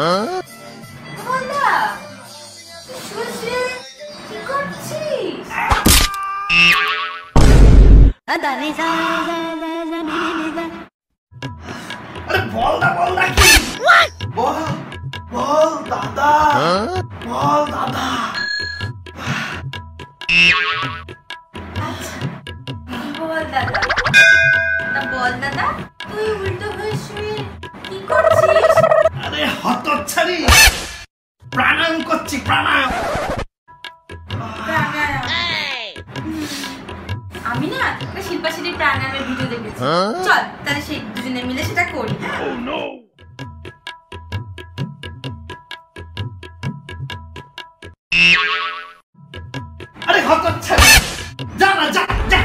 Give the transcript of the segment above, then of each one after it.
বলদা শুনছি কি করছিস? আরে বল না কি বল বল দাদা বল দাদা। বল দাদা বল দাদা তুই উল্টো হয়ে শুয়ে কি করছিস? আরে হতচ্ছাড়ি প্রাণায়াম করছি প্রাণায়াম। আমি না শিল্পা শেঠির প্রাণায়ামের ভিডিও দেখেছি, চল তাহলে সেই দুজনে মিলে সেটা করি। আরে হতচ্ছাড়ি যা না যা যা।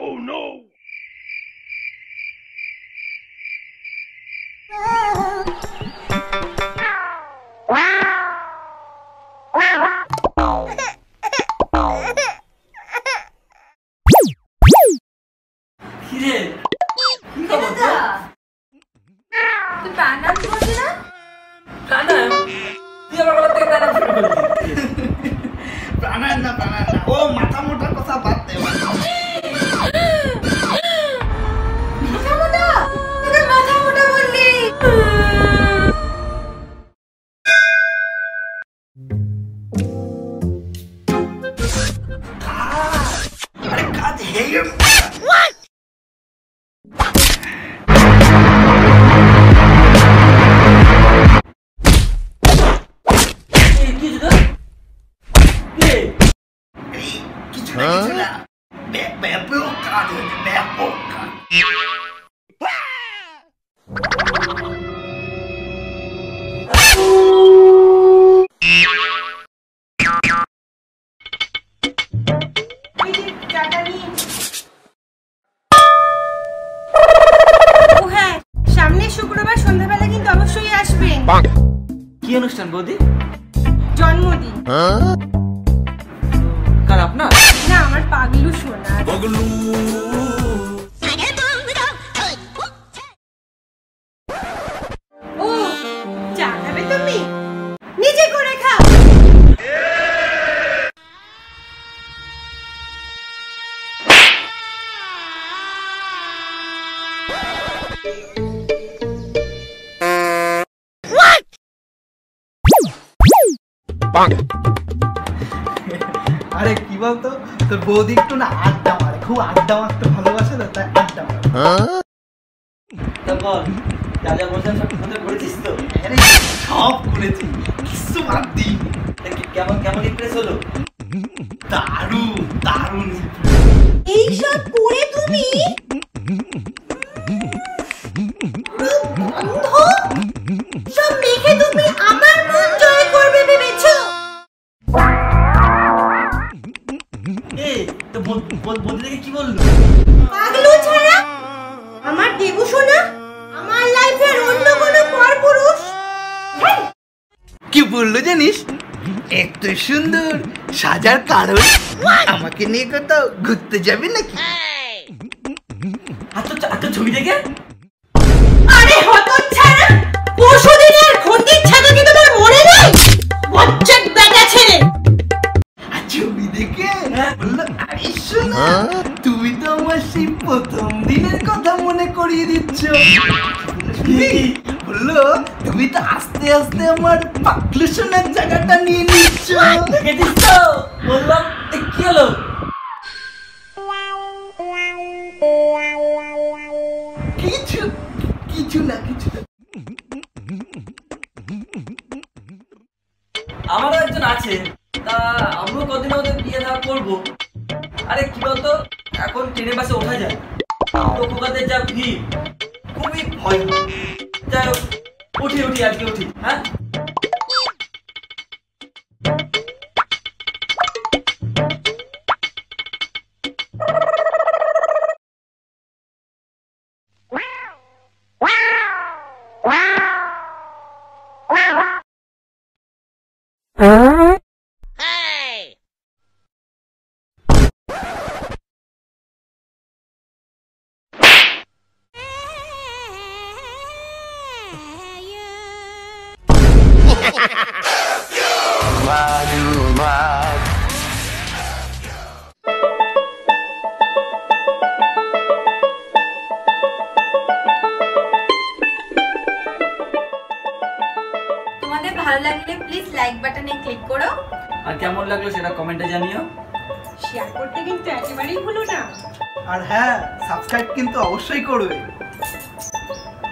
Oh no! কিরে কি খবর তোর? তুই প্রাণায়াম করছিস না? প্রাণায়াম? তুই আমার গলা থেকে প্রাণায়াম শুরু করলি? প্রাণায়াম না ও মাথা মোটার কথা বাদ দে। মাথা মোটা? তোকে মাথা মোটা বললি? আরে কাজ হেগে কিছু না ব্যাপক কাজ হয়েছে ব্যাপক কাজ। ও হ্যাঁ, সামনের শুক্রবার সন্ধ্যাবেলা কিন্তু অবশ্যই আসবেন। কি অনুষ্ঠান বৌদি? জন্মদিন। কার আপনার? না, আমার পাগলু সোনা। ও চা খাবে তুমি? নিজে করে খাও। আরে কি বলতো তোর বৌদি একটু না আড্ডা মারে, খুব আড্ডা মারতে ভালোবাসে তো, তাই আড্ডা মারে। তা বল, যা যা বলছেন সব মনে করেছিস তো? আরে সব করেছি, কিছু বাদ দিই। কেমন কেমন ইমপ্রেস হলো? দারুণ দারুণ। এইসব করে তুমি সব মেখে তুমি আমার মন জয় করবে ভেবেছো? এই তো বৌদি থেকে কি বললো? পাগলু ছাড়া আমার দেবু সোনা আমার লাইফের অন্য কোনো পরপুরুষ। কি বললো জানিস? এত সুন্দর সাজার কারণ আমাকে নিয়ে কোথাও ঘুরতে যাবে নাকি? আচ্ছা ছবি দেখে আরে হতচ্ছাড়া, পরশুদিনের খন্ডির ছাতা কি তোমার মনে নেই? বজ্জাত বেটা ছেলে। আর ছবি দেখে বললো আরে শোনা তুমি তো আমার সেই প্রথম দিনের কথা মনে করিয়ে দিচ্ছ। বললো তুমি তো আস্তে আস্তে আমার পাগলু সোনার জায়গাটা নিয়ে নিচ্ছ। দেখেছিস তো? বললাম কি হলো? কিছু না আমারও একজন আছে, তা আমরাও কদিন ওদের বিয়ে না করবো। আরে কি বলতো, এখন ট্রেনের বাসে ওঠা যায়, লোকদের যা ভিড়, খুবই ভয়। যাই হোক, উঠি আজকে উঠি। হ্যাঁ Wow! তোমাদের ভালো লাগলে প্লিজ লাইক বাটনে ক্লিক করো, আর কেমন লাগলো সেটা কমেন্টে জানিও। শেয়ার করতে কিন্তু একেবারেই ভুলো না। আর হ্যাঁ, সাবস্ক্রাইব কিন্তু অবশ্যই করবে।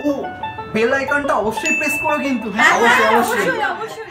ও বেল আইকনটা অবশ্যই প্রেস করো কিন্তু। হ্যাঁ অবশ্যই অবশ্যই। অবশ্যই।